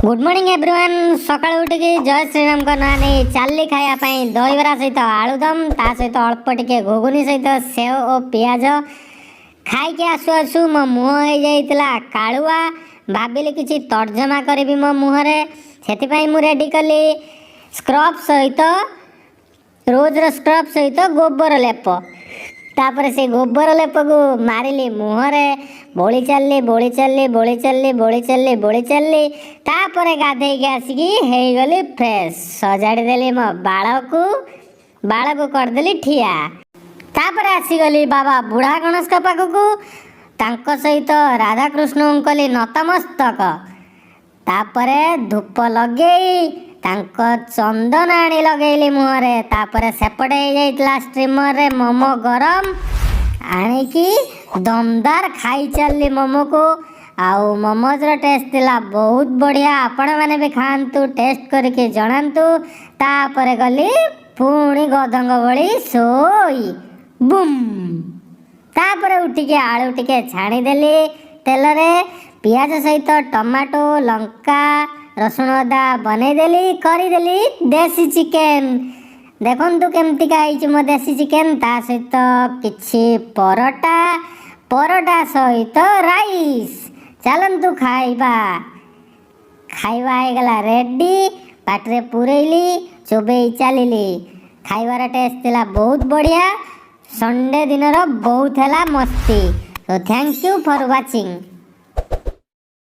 Good morning everyone. सकाळ उठिकी जय श्रीराम का ना नहीं चाली खाया दहीबरा सहित आलुदम ता सहित अल्प टिके घुगुनी सहित सेव और पियाज खाई आसु आसु मो मुह हो जाइतिला कालुआ। भाविली किछि तर्जमा करी मो मुहरे सेतिपाई मु रेडी कली स्क्रब सहित रोज स्क्रब सहित गोबर लेप। तापर से गोबर लेप को मारिली मुहरे बोली चलली बोली चलली बोली चलली बोली चलली बोली चलली। तापर गाधे के आसिकी हे गली फ्रेश सजाड़ी देली मो बाल को करदेली ठिया। तापर आसीगली बाबा बुढ़ा गणेश का पाखकू तांको सहित राधा कृष्ण कली नतमस्तक। तापरे धूप लगेई तांको चंदन आनी लगेली मुहरे। तापर सेपटे हो जाइतला स्ट्रीमर रे मोमो गरम आनिकी दमदार खाई चलली मोमो को। आउ मोमोज रो टेस्ट थिला बहुत बढ़िया। आपण माने भी खांतु टेस्ट करके जणांतु। तापर गली पुणी गधंग भली सोई बुम। तापर उठिके आलू टिके छाणी देली तेल रे पियाज सहित टमाटो लंका रसुण अदा बनै देली करी देली देसी चिकेन। देखंतु केमती खाइछि मो देसी चिकेन। ता सहित किछि परोटा सहित राइस। चलंतु खाइबा गला रेडी पाटरे पुरैली चोबेई चलिली। खाइबार टेस्ट थिला बहुत बढ़िया। संडे दिन रो बहुत हैला मस्ती। तो थैंक यू फॉर वाचिंग।